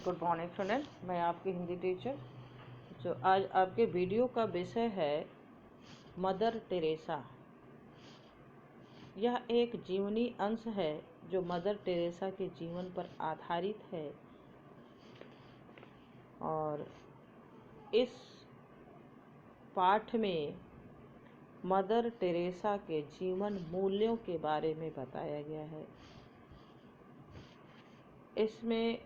Good morning student, मैं आपकी Hindi teacher. जो आज आपके वीडियो का विषय है मदर टेरेसा। यह एक जीवनी अंश है जो मदर टेरेसा के जीवन पर आधारित है और इस पाठ में मदर टेरेसा के जीवन मूल्यों के बारे में बताया गया है। इसमें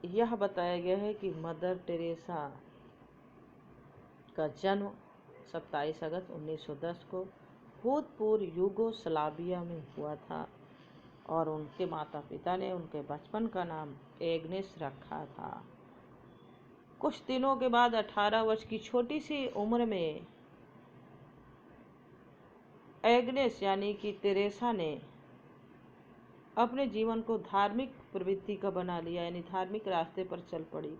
यह बताया गया है कि मदर टेरेसा का जन्म 27 अगस्त 1910 को भूतपूर्व यूगोस्लाविया में हुआ था और उनके माता पिता ने उनके बचपन का नाम एग्नेस रखा था। कुछ दिनों के बाद 18 वर्ष की छोटी सी उम्र में एग्नेस यानी कि टेरेसा ने अपने जीवन को धार्मिक प्रवृत्ति का बना लिया, यानी धार्मिक रास्ते पर चल पड़ी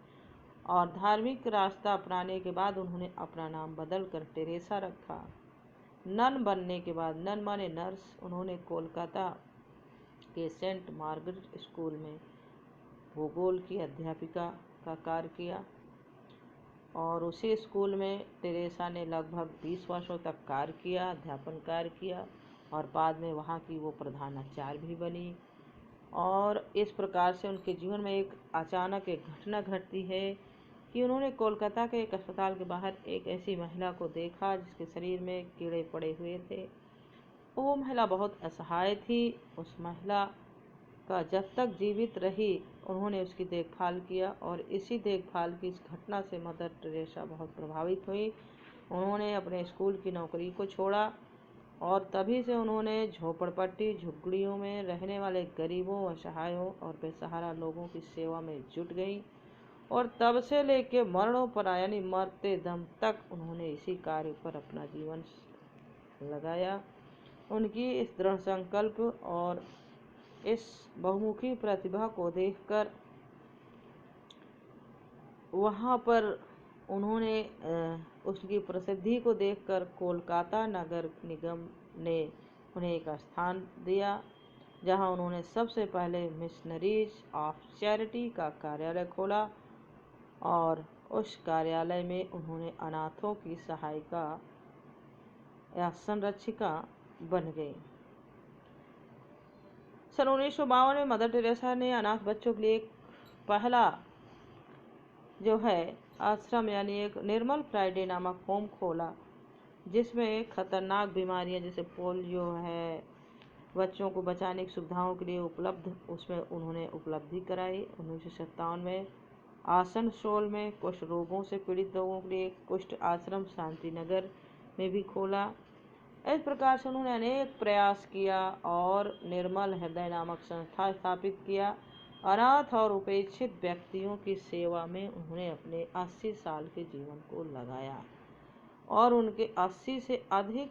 और धार्मिक रास्ता अपनाने के बाद उन्होंने अपना नाम बदलकर टेरेसा रखा। नन बनने के बाद, नन माने नर्स, उन्होंने कोलकाता के सेंट मार्गरेट स्कूल में भूगोल की अध्यापिका का कार्य किया और उसी स्कूल में टेरेसा ने लगभग 20 वर्षों तक कार्य किया, अध्यापन कार्य किया और बाद में वहाँ की वो प्रधानाचार्य भी बनी। और इस प्रकार से उनके जीवन में एक अचानक एक घटना घटती है कि उन्होंने कोलकाता के एक अस्पताल के बाहर एक ऐसी महिला को देखा जिसके शरीर में कीड़े पड़े हुए थे। वो महिला बहुत असहाय थी। उस महिला का जब तक जीवित रही उन्होंने उसकी देखभाल किया और इसी देखभाल की इस घटना से मदर टेरेसा बहुत प्रभावित हुई। उन्होंने अपने स्कूल की नौकरी को छोड़ा और तभी से उन्होंने झोपड़पट्टी झुग्गियों में रहने वाले गरीबों, असहायों और बेसहारा लोगों की सेवा में जुट गई और तब से लेकर मरणोपरांत यानी मरते दम तक उन्होंने इसी कार्य पर अपना जीवन लगाया। उनकी इस दृढ़ संकल्प और इस बहुमुखी प्रतिभा को देखकर वहाँ पर उन्होंने उसकी प्रसिद्धि को देखकर कोलकाता नगर निगम ने उन्हें एक स्थान दिया जहाँ उन्होंने सबसे पहले मिशनरीज ऑफ चैरिटी का कार्यालय खोला और उस कार्यालय में उन्होंने अनाथों की सहायिका या संरक्षिका बन गई। सन 1952 में मदर टेरेसा ने अनाथ बच्चों के लिए एक पहला जो है आश्रम यानी एक निर्मल फ्राइडे नामक होम खोला जिसमें खतरनाक बीमारियां जैसे पोलियो है, बच्चों को बचाने की सुविधाओं के लिए उपलब्ध उसमें उन्होंने उपलब्धि कराई। 1957 में आसनसोल में कुष्ठ रोगों से पीड़ित लोगों के लिए कुष्ठ आश्रम शांति नगर में भी खोला। इस प्रकार से उन्होंने अनेक प्रयास किया और निर्मल हृदय नामक संस्था स्थापित किया। अनाथ और उपेक्षित व्यक्तियों की सेवा में उन्होंने अपने 80 साल के जीवन को लगाया और उनके 80 से अधिक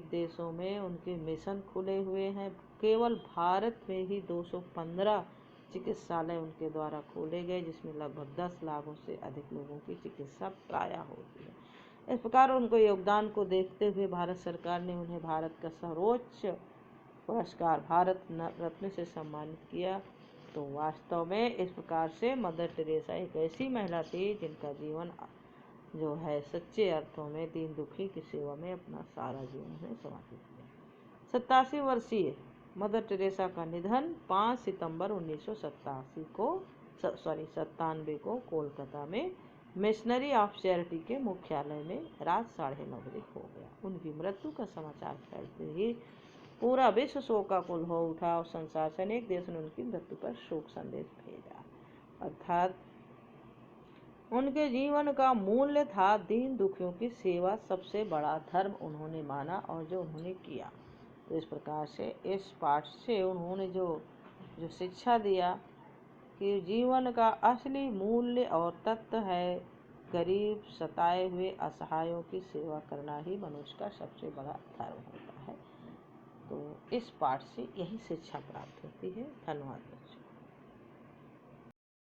देशों में उनके मिशन खुले हुए हैं। केवल भारत में ही 215 चिकित्सालय उनके द्वारा खोले गए जिसमें लगभग 10 लाखों से अधिक लोगों की चिकित्सा प्रायः होती है। इस प्रकार उनको योगदान को देखते हुए भारत सरकार ने उन्हें भारत का सर्वोच्च पुरस्कार भारत रत्न से सम्मानित किया। तो वास्तव में इस प्रकार से मदर टेरेसा एक ऐसी महिला थी जिनका जीवन जो है सच्चे अर्थों में दीन दुखी की सेवा में अपना सारा जीवन है समर्पित किया। 87 वर्षीय मदर टेरेसा का निधन 5 सितंबर 1997 को कोलकाता में मिशनरी ऑफ चैरिटी के मुख्यालय में रात 9:30 बजे हो गया। उनकी मृत्यु का समाचार फैलते ही पूरा विश्व शोकाकुल हो उठा और संसार से अनेक देशों ने उनकी मृत्यु पर शोक संदेश भेजा। अर्थात उनके जीवन का मूल्य था दीन दुखियों की सेवा सबसे बड़ा धर्म उन्होंने माना और जो उन्होंने किया। तो इस प्रकार से इस पाठ से उन्होंने जो शिक्षा दिया कि जीवन का असली मूल्य और तत्व है गरीब, सताए हुए, असहायों की सेवा करना ही मनुष्य का सबसे बड़ा धर्म होता है। तो इस पाठ से यही शिक्षा प्राप्त होती है। धन्यवाद।